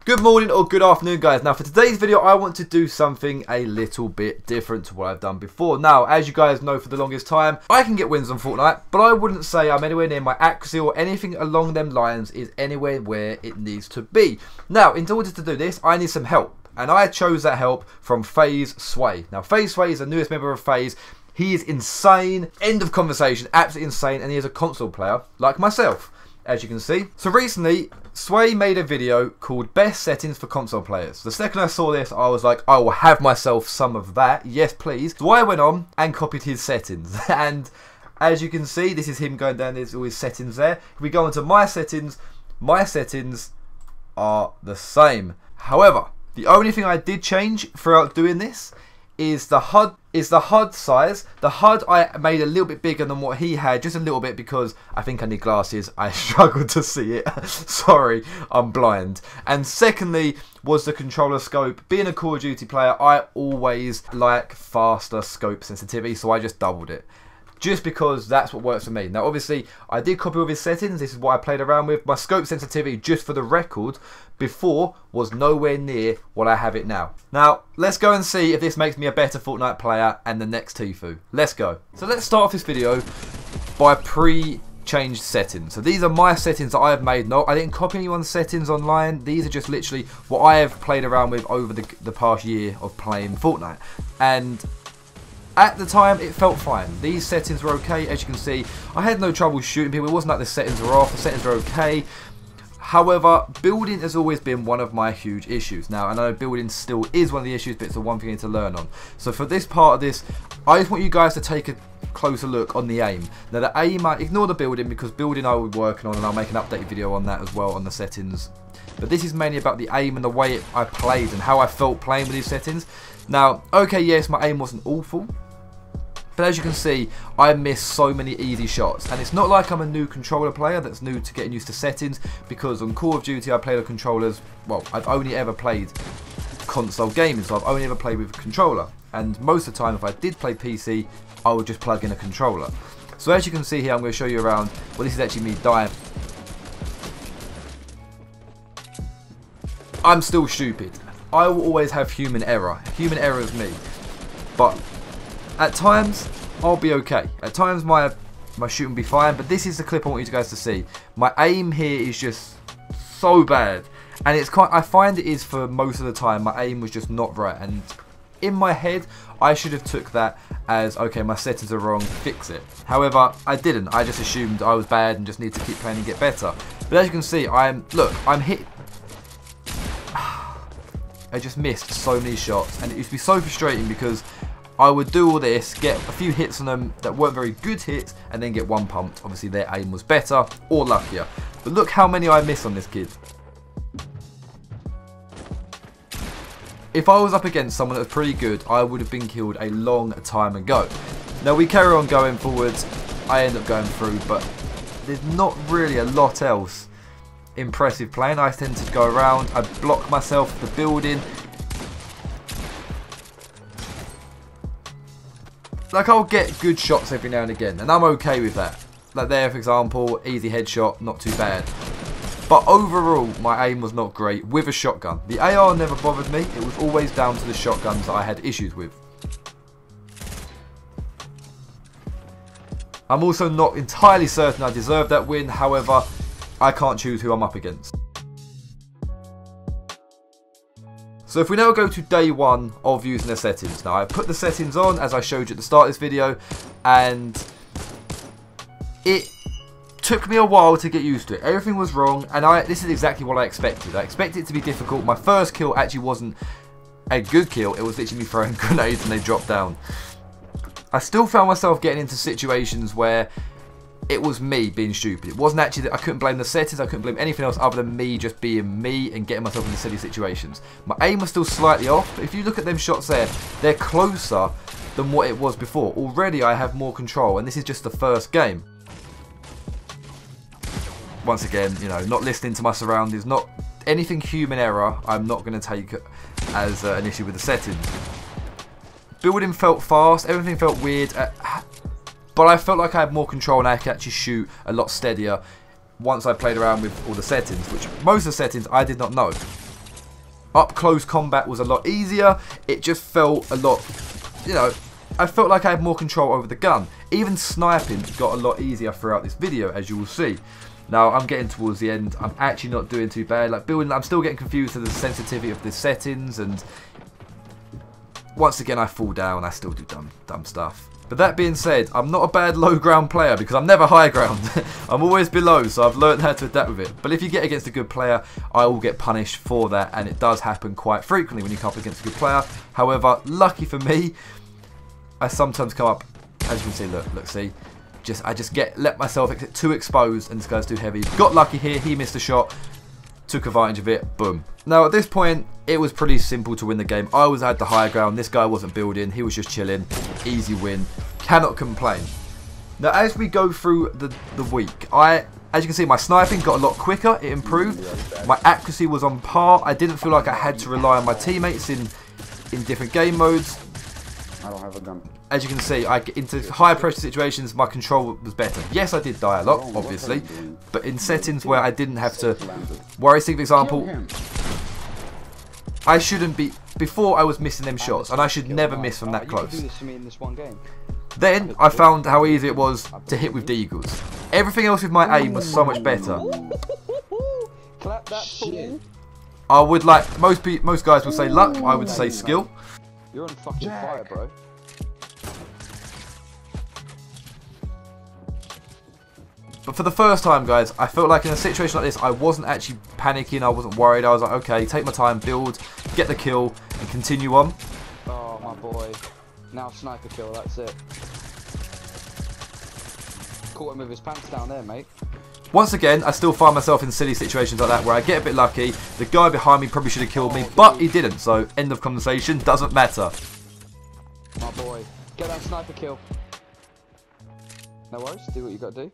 Good morning or good afternoon, guys. Now for today's video I want to do something a little bit different to what I've done before. Now as you guys know, for the longest time I can get wins on Fortnite, but I wouldn't say I'm anywhere near my accuracy or anything along them lines is anywhere where it needs to be. Now in order to do this I need some help, and I chose that help from FaZe Sway. Now FaZe Sway is the newest member of FaZe. He is insane, end of conversation, absolutely insane, and he is a console player like myself, as you can see. So recently, Sway made a video called Best Settings for Console Players. The second I saw this, I was like, I will have myself some of that. Yes, please. So I went on and copied his settings. And as you can see, this is him going down, there's all his settings there. If we go into my settings are the same. However, the only thing I did change throughout doing this is the HUD size. The HUD I made a little bit bigger than what he had, just a little bit, because I think I need glasses. I struggled to see it. Sorry, I'm blind. And secondly was the controller scope. Being a Call of Duty player, I always like faster scope sensitivity, so I just doubled it, just because that's what works for me. Now obviously I did copy all his settings. This is what I played around with. My scope sensitivity, just for the record, before was nowhere near what I have it now. Now let's go and see if this makes me a better Fortnite player and the next Tfue. Let's go. So let's start off this video by pre-changed settings. So these are my settings that I have made. No, I didn't copy anyone's settings online. These are just literally what I have played around with over the past year of playing Fortnite. And at the time, it felt fine. These settings were okay. As you can see, I had no trouble shooting people. It wasn't like the settings were off. The settings were okay. However, building has always been one of my huge issues. Now, I know building still is one of the issues, but it's the one thing I need to learn on. So for this part of this, I just want you guys to take a closer look on the aim. Now the aim, ignore the building, because building I will be working on, and I'll make an updated video on that as well, on the settings. But this is mainly about the aim and the way I played and how I felt playing with these settings. Now, okay, yes, my aim wasn't awful, but as you can see, I missed so many easy shots. And it's not like I'm a new controller player that's new to getting used to settings, because on Call of Duty I played with controllers. Well, I've only ever played console gaming, so I've only ever played with a controller. And most of the time, if I did play PC, I would just plug in a controller. So as you can see here, I'm going to show you around. Well, this is actually me dying. I'm still stupid. I will always have human error. Human error is me. But at times, I'll be okay. At times, my shooting will be fine. But this is the clip I want you guys to see. My aim here is just so bad, and it's I find it is for most of the time. My aim was just not right, and in my head, I should have took that as, okay, my settings are wrong, fix it. However, I didn't. I just assumed I was bad and just need to keep playing and get better. But as you can see, I'm hit. I just missed so many shots, and it used to be so frustrating, because I would do all this, get a few hits on them that weren't very good hits, and then get one pumped. Obviously their aim was better or luckier. But look how many I missed on this kid. If I was up against someone that was pretty good, I would have been killed a long time ago. Now we carry on going forwards. I end up going through, but there's not really a lot else impressive playing. I tend to go around, I block myself, the building. Like, I'll get good shots every now and again, and I'm okay with that. Like there, for example, easy headshot, not too bad. But overall, my aim was not great with a shotgun. The AR never bothered me. It was always down to the shotguns that I had issues with. I'm also not entirely certain I deserved that win. However, I can't choose who I'm up against. So if we now go to day one of using the settings. Now I put the settings on as I showed you at the start of this video, and it took me a while to get used to it. Everything was wrong, and this is exactly what I expected. I expected it to be difficult. My first kill actually wasn't a good kill. It was literally me throwing grenades and they dropped down. I still found myself getting into situations where it was me being stupid. It wasn't actually that I couldn't blame the settings, I couldn't blame anything else other than me just being me and getting myself into silly situations. My aim was still slightly off, but if you look at them shots there, they're closer than what it was before. Already I have more control, and this is just the first game. Once again, you know, not listening to my surroundings, not anything human error, I'm not going to take as an issue with the settings. Building felt fast, everything felt weird. But I felt like I had more control and I could actually shoot a lot steadier once I played around with all the settings, which most of the settings I did not know. Up close combat was a lot easier. It just felt a lot, you know, I felt like I had more control over the gun. Even sniping got a lot easier throughout this video, as you will see. Now, I'm getting towards the end. I'm actually not doing too bad. Like building, I'm still getting confused with the sensitivity of the settings, and once again I fall down. I still do dumb stuff. But that being said, I'm not a bad low ground player because I'm never high ground. I'm always below, so I've learned how to adapt with it. But if you get against a good player, I will get punished for that, and it does happen quite frequently when you come up against a good player. However, lucky for me, I sometimes come up, as you can see, look, see, I just let myself get too exposed, and this guy's too heavy. Got lucky here, he missed a shot, took advantage of it, boom. Now at this point, it was pretty simple to win the game. I had the higher ground, this guy wasn't building, he was just chilling, easy win, cannot complain. Now as we go through the week, as you can see, my sniping got a lot quicker, it improved, my accuracy was on par, I didn't feel like I had to rely on my teammates in different game modes. I don't have a gun. As you can see, I get into high pressure situations, my control was better. Yes, I did die a lot, obviously, but in settings where I didn't have to worry. See, for example, I shouldn't be, before I was missing them shots, and I should never miss from that close. Then I found how easy it was to hit with deagles. Everything else with my aim was so much better. I would like, most guys would say luck, I would say skill. You're on fucking fire, bro. But for the first time, guys, I felt like in a situation like this, I wasn't actually panicking, I wasn't worried. I was like, okay, take my time, build, get the kill, and continue on. Oh, my boy. Now sniper kill, that's it. Caught him with his pants down there, mate. Once again, I still find myself in silly situations like that where I get a bit lucky. The guy behind me probably should have killed me, but he didn't. So, end of conversation, doesn't matter. My boy. Get that sniper kill. No worries, do what you got to do.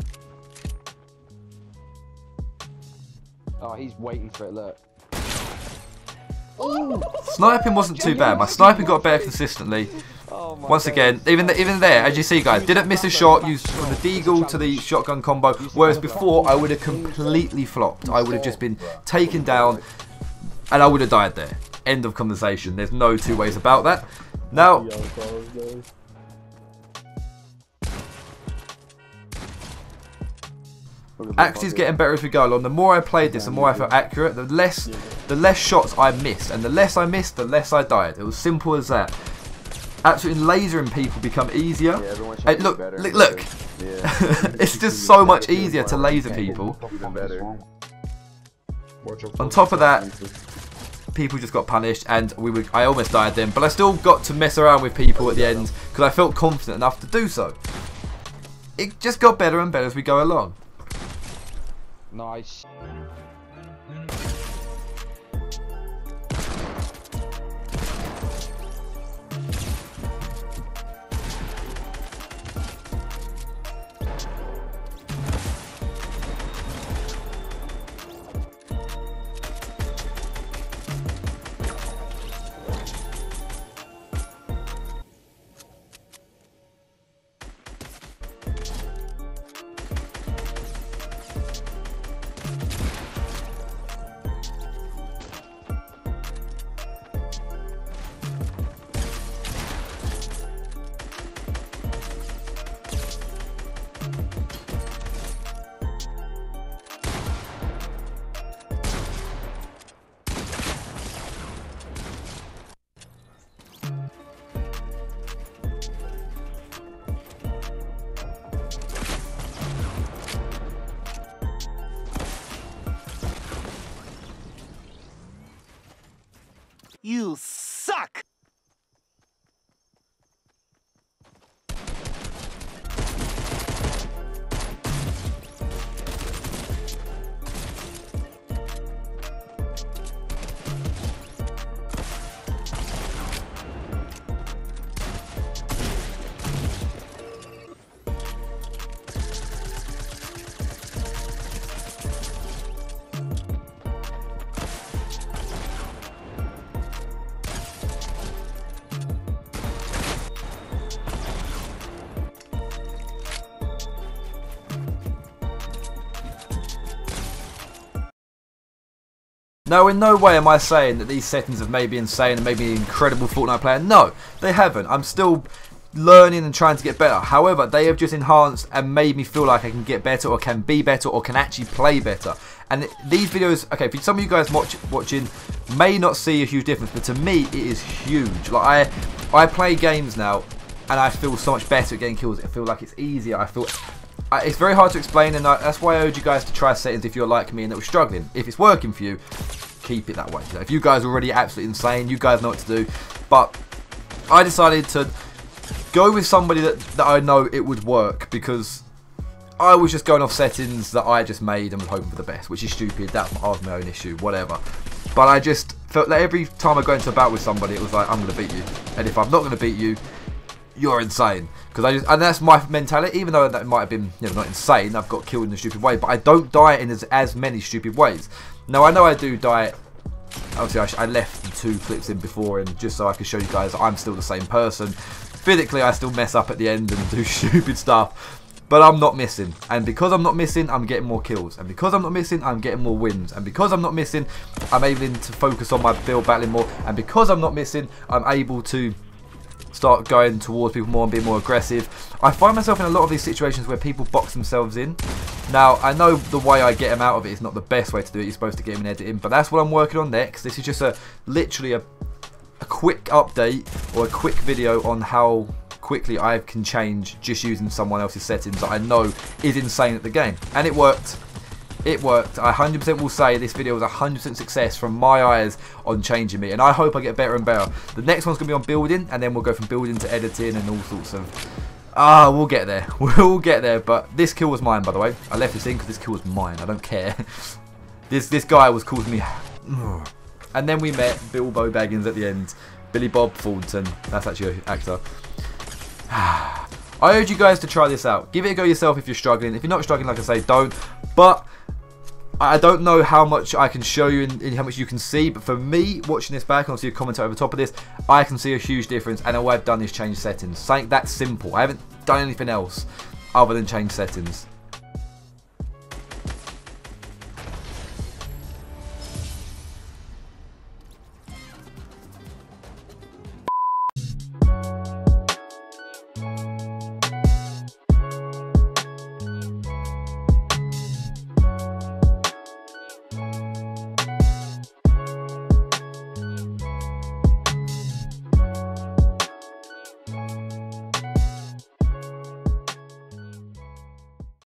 Oh, he's waiting for it, look. Sniping wasn't too bad. My sniping got better consistently. Once again, even there, as you see, guys, didn't miss a shot, used from the deagle to the shotgun combo, whereas before I would have completely flopped. I would have just been taken down, and I would have died there. End of conversation. There's no two ways about that. Now, accuracy's getting better as we go along. The more I played this, the more I felt accurate. The less shots I missed, and the less I missed, the less I died. It was simple as that. Absolutely lasering people become easier. Hey, look. Yeah. It's just so much easier to laser people. On top of that, people just got punished, and I almost died then, but I still got to mess around with people at the end because I felt confident enough to do so. It just got better and better as we go along. Nice. You suck! Now, in no way am I saying that these settings have made me insane and made me an incredible Fortnite player. No, they haven't. I'm still learning and trying to get better. However, they have just enhanced and made me feel like I can get better, or can be better, or can actually play better. And these videos, okay, for some of you guys watching, may not see a huge difference, but to me, it is huge. Like, I play games now, and I feel so much better at getting kills. I feel like it's easier. It's very hard to explain, and that's why I urge you guys to try settings if you're like me and that was struggling. If it's working for you, keep it that way. So if you guys are already absolutely insane, you guys know what to do. But I decided to go with somebody that I know it would work, because I was just going off settings that I just made and was hoping for the best, which is stupid. That was my own issue, whatever. But I just felt that every time I go into a battle with somebody, it was like, I'm going to beat you. And if I'm not going to beat you, you're insane. And that's my mentality, even though that might have been, you know, not insane. I've got killed in a stupid way, but I don't die in as many stupid ways. Now, I know I do die. Obviously, I left the 2 clips in before, and just so I could show you guys I'm still the same person. Physically, I still mess up at the end and do stupid stuff. But I'm not missing. And because I'm not missing, I'm getting more kills. And because I'm not missing, I'm getting more wins. And because I'm not missing, I'm able to focus on my build battling more. And because I'm not missing, I'm able to start going towards people more and being more aggressive. I find myself in a lot of these situations where people box themselves in. Now, I know the way I get them out of it is not the best way to do it. You're supposed to get them in editing. But that's what I'm working on next. This is just literally a quick update, or a quick video on how quickly I can change just using someone else's settings that I know is insane at the game. And it worked. It worked. I 100% will say this video was 100% success from my eyes on changing me, and I hope I get better and better. The next one's going to be on building, and then we'll go from building to editing and all sorts of... we'll get there. We'll get there, but this kill was mine, by the way. I left this in because this kill was mine. I don't care. This guy was calling me... And then we met Bilbo Baggins at the end. Billy Bob Thornton. That's actually an actor. I urge you guys to try this out. Give it a go yourself if you're struggling. If you're not struggling, like I say, don't. But I don't know how much I can show you and how much you can see. But for me, watching this back, and I'll see a comment over the top of this, I can see a huge difference. And all I've done is change settings. Something that simple. I haven't done anything else other than change settings.